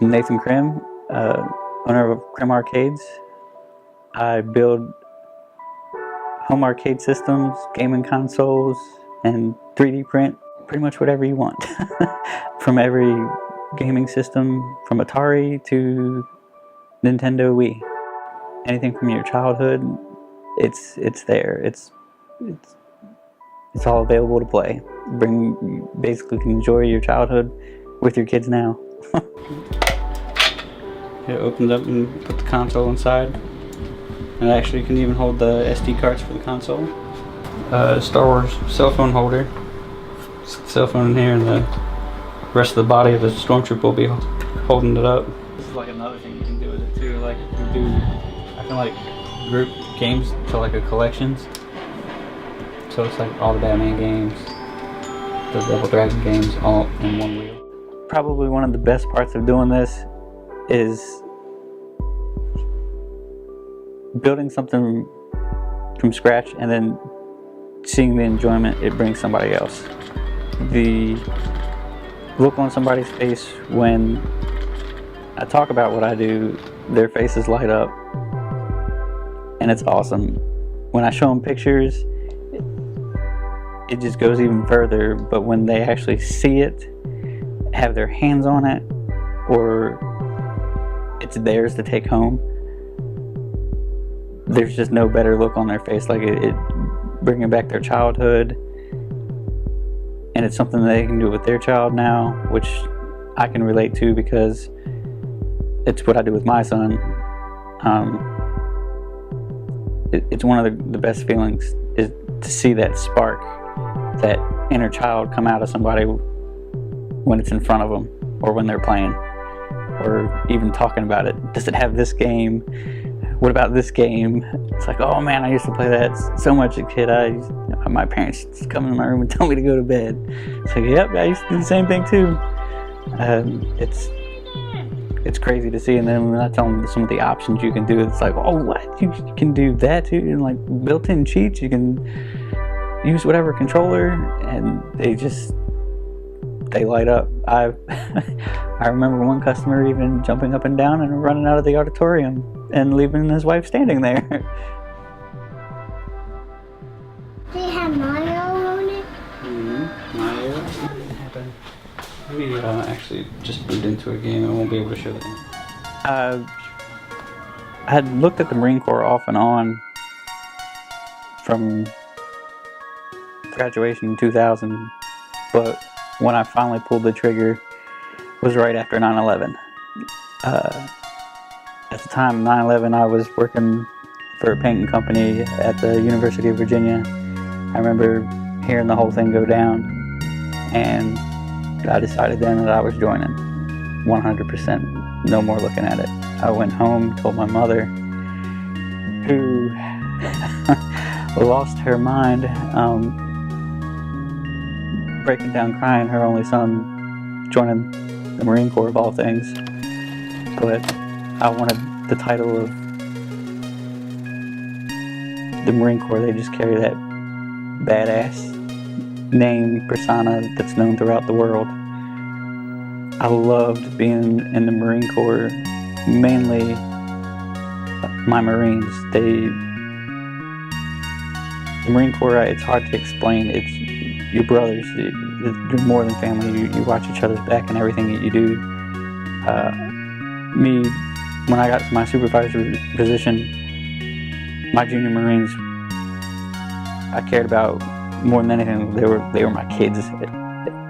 Nathan Crim, owner of Crim Arcades. I build home arcade systems, gaming consoles, and 3D print pretty much whatever you want. From every gaming system, from Atari to Nintendo Wii. Anything from your childhood, it's there. It's all available to play. Basically can enjoy your childhood with your kids now. It opens up and put the console inside. And actually you can even hold the SD cards for the console. Star Wars cell phone holder. Cell phone in here, and the rest of the body of the Stormtrooper will be holding it up. This is like another thing you can do with it too. Like you can do, I can like group games to like a collections. So it's like all the Batman games, the Double Dragon games, all in one wheel. Probably one of the best parts of doing this is building something from scratch and then seeing the enjoyment it brings somebody else. The look on somebody's face when I talk about what I do, their faces light up, and it's awesome. When I show them pictures, it just goes even further, but when they actually see it, have their hands on it, or it's theirs to take home, there's just no better look on their face. Like it bringing back their childhood, and it's something they can do with their child now, which I can relate to because it's what I do with my son. It's one of the best feelings is to see that spark, that inner child come out of somebody when it's in front of them, or when they're playing, or even talking about it. Does it have this game? What about this game? It's like, oh man, I used to play that so much as a kid. My parents just come in my room and tell me to go to bed. It's like, yep, I used to do the same thing too. It's crazy to see. And then when I tell them some of the options you can do, it's like, oh, what? You can do that too? And like built-in cheats, you can use whatever controller, and they light up. I remember one customer even jumping up and down and running out of the auditorium and leaving his wife standing there. Do you have Mario on it? Mario. We actually just moved into a game. I won't be able to show that. I had looked at the Marine Corps off and on from graduation in 2000, but when I finally pulled the trigger was right after 9/11. At the time, 9/11, I was working for a painting company at the University of Virginia. I remember hearing the whole thing go down, and I decided then that I was joining 100%, no more looking at it. I went home, told my mother, who lost her mind, breaking down crying, her only son joining the Marine Corps of all things. But I wanted the title of the Marine Corps. They just carry that badass name, persona that's known throughout the world. I loved being in the Marine Corps, mainly my Marines. The Marine Corps, it's hard to explain. It's your brothers. You're more than family. You watch each other's back in everything that you do. Me, when I got to my supervisor position, my junior Marines, I cared about more than anything. They were my kids,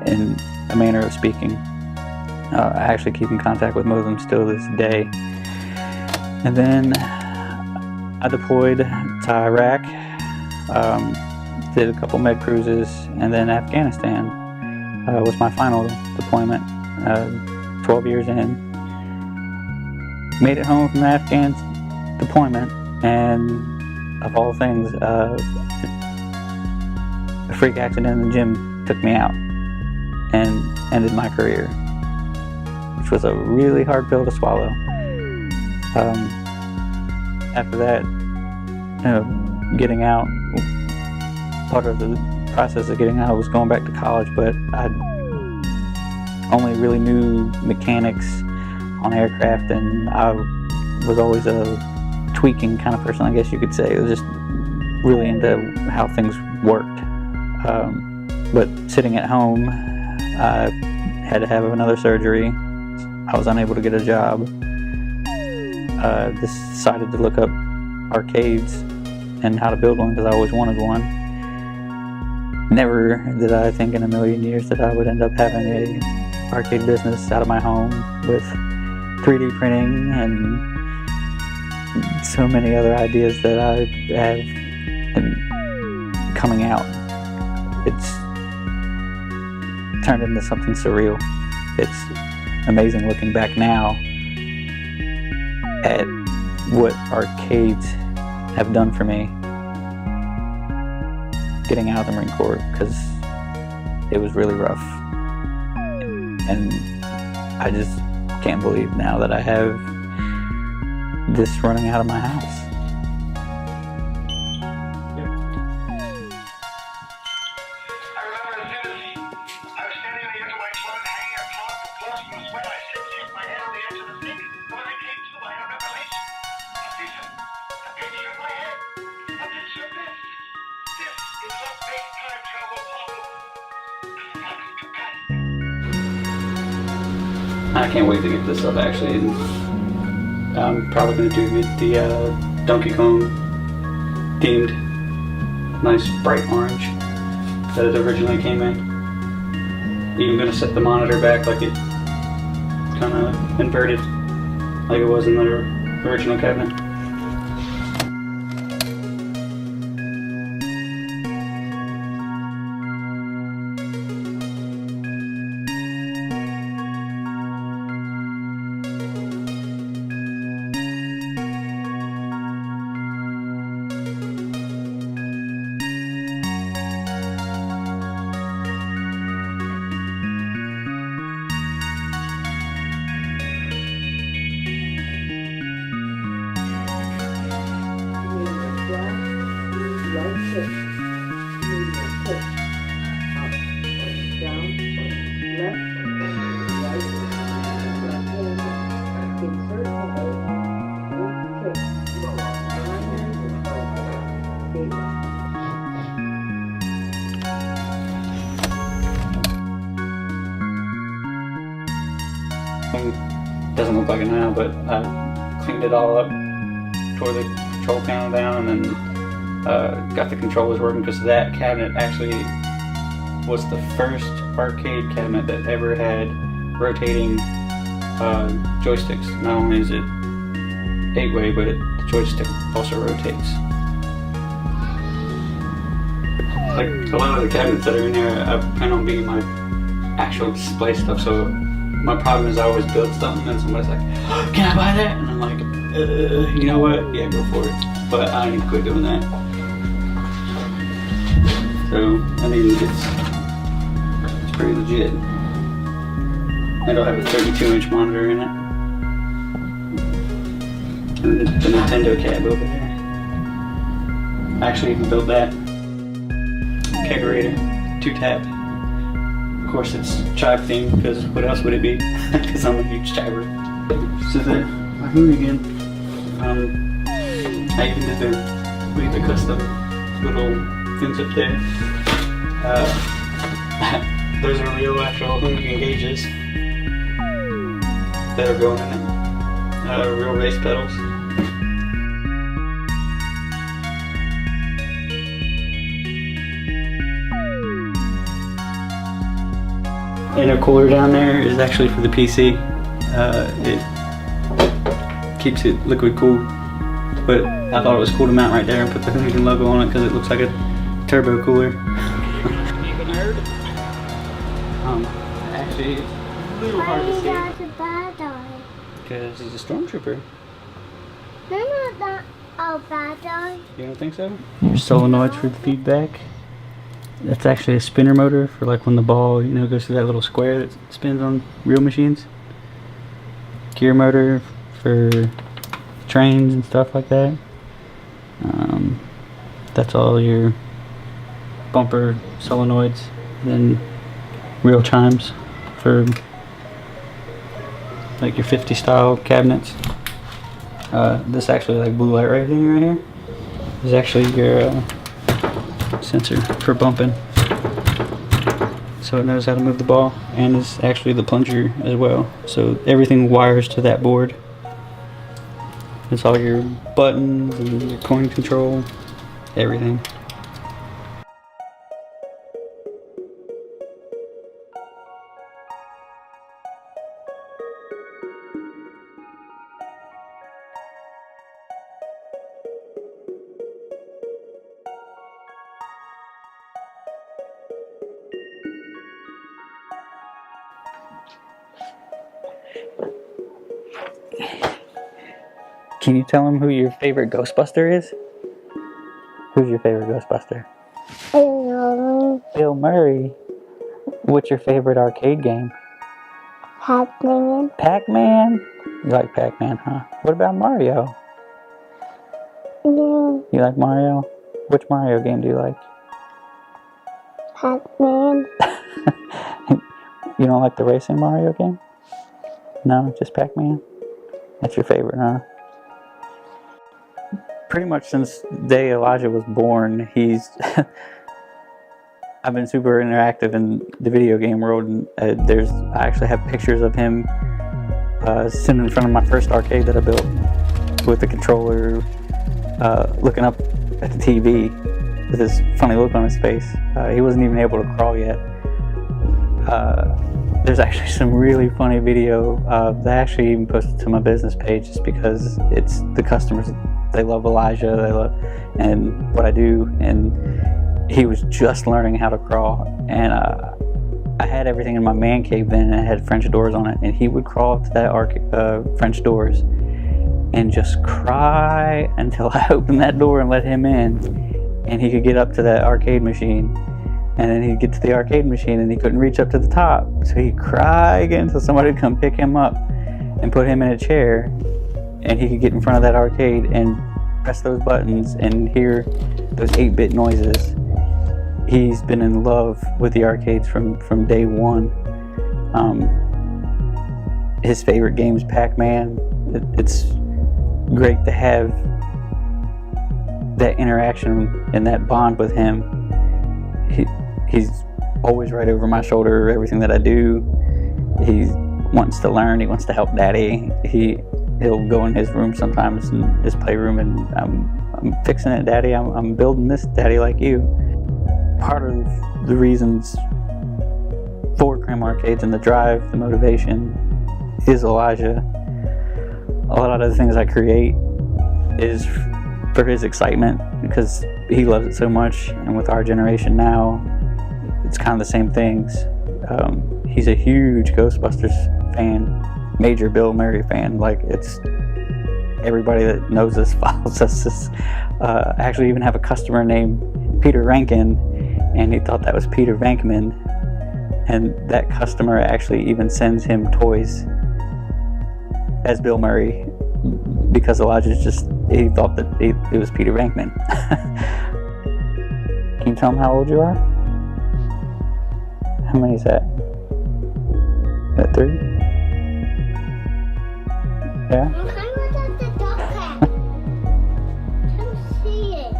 in a manner of speaking. I actually keep in contact with most of them still this day. And then I deployed to Iraq, did a couple med cruises, and then Afghanistan was my final deployment, 12 years in. Made it home from the Afghan deployment, and of all things, a freak accident in the gym took me out and ended my career, which was a really hard pill to swallow. After that, getting out, part of the process of getting out was going back to college, but I only really knew mechanics on aircraft, and I was always a tweaking kind of person, I guess you could say. I was just really into how things worked. But sitting at home, I had to have another surgery. I was unable to get a job. Decided to look up arcades and how to build one because I always wanted one. Never did I think in a million years that I would end up having a arcade business out of my home with 3D printing and so many other ideas that I have and coming out. It's turned into something surreal. It's amazing looking back now at what arcades have done for me getting out of the Marine Corps, because it was really rough, and I just can't believe now that I have this running out of my house. I can't wait to get this up actually. I'm probably going to do the Donkey Kong themed, nice bright orange that it originally came in. Even going to set the monitor back like it kind of inverted like it was in the original cabinet. Doesn't look like it now, but I cleaned it all up, tore the control panel down, and then got the controllers working, because that cabinet actually was the first arcade cabinet that ever had rotating joysticks. Not only is it 8-way, but the joystick also rotates. Like a lot of the cabinets that are in here, I plan on being my actual display stuff, so my problem is I always build something and somebody's like, oh, can I buy that? And I'm like, you know what? Yeah, go for it. But I need to quit doing that. So, I mean, it's pretty legit. It'll have a 32-inch monitor in it. And the Nintendo cab over there. I actually even built that. Kegerator, 2-tap. Of course it's chive themed, because what else would it be? Because I'm a huge chiver. So the hooligan, I even did the custom little things up there. Those are real actual hooligan gauges that are going in it. Real race pedals. Intercooler down there is actually for the PC. It keeps it liquid cooled, but I thought it was cool to mount right there and put the Hoonigan logo on it because it looks like a turbo cooler. Actually, it's a little hard to see because he's a stormtrooper. They're not that bad guy. You don't think so? Your solenoids for the feedback. That's actually a spinner motor for like when the ball, you know, goes through that little square that spins on real machines. Gear motor for trains and stuff like that. That's all your bumper solenoids. Then real chimes for like your 50 style cabinets. This actually like blue light right here is actually your sensor for bumping. So it knows how to move the ball, and it's actually the plunger as well. So everything wires to that board. It's all your buttons and your coin control, everything. Can you tell him who your favorite Ghostbuster is? Who's your favorite Ghostbuster? Bill Murray. What's your favorite arcade game? Pac-Man. Pac-Man? You like Pac-Man, huh? What about Mario? Yeah. You like Mario? Which Mario game do you like? Pac-Man. You don't like the racing Mario game? No, just Pac-Man? That's your favorite, huh? Pretty much since the day Elijah was born, he's I've been super interactive in the video game world, and I actually have pictures of him sitting in front of my first arcade that I built with the controller, looking up at the TV with this funny look on his face. He wasn't even able to crawl yet. There's actually some really funny video that I actually even posted to my business page, just because it's the customers, they love Elijah, they love and what I do, and he was just learning how to crawl, and I had everything in my man cave then, and it had French doors on it, and he would crawl up to that French doors and just cry until I opened that door and let him in, and he could get up to that arcade machine. And then he'd get to the arcade machine and he couldn't reach up to the top. So he'd cry again until somebody would come pick him up and put him in a chair. And he could get in front of that arcade and press those buttons and hear those 8-bit noises. He's been in love with the arcades from day one. His favorite game is Pac-Man. It's great to have that interaction and that bond with him. He's always right over my shoulder, everything that I do. He wants to learn, he wants to help Daddy. He'll go in his room sometimes, in his playroom, and I'm fixing it, Daddy. I'm building this, Daddy, like you. Part of the reasons for Crim Arcades and the drive, the motivation, is Elijah. A lot of the things I create is for his excitement, because he loves it so much, and with our generation now, it's kind of the same things. He's a huge Ghostbusters fan, major Bill Murray fan. Like, it's everybody that knows us follows us. I actually even have a customer named Peter Rankin, and he thought that was Peter Venkman, and that customer actually even sends him toys as Bill Murray, because Elijah's he thought that it was Peter Venkman. Can you tell him how old you are? How many is that? Is that 3? Yeah? I'm hungry at the dog cat. Come see it.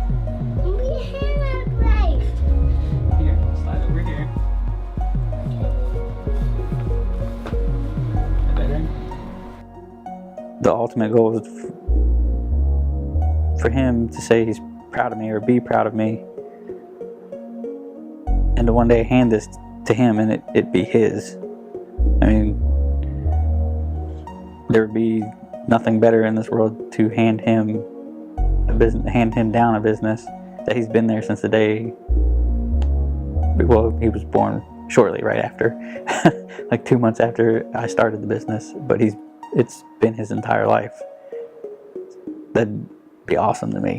We have a place. Here, slide over here. Better? The ultimate goal is for him to say he's proud of me, or be proud of me, and to one day hand this to him and it be his. I mean, there would be nothing better in this world to hand him down a business that he's been there since the day, well, he was born shortly right after, like 2 months after I started the business, but it's been his entire life. That'd be awesome to me.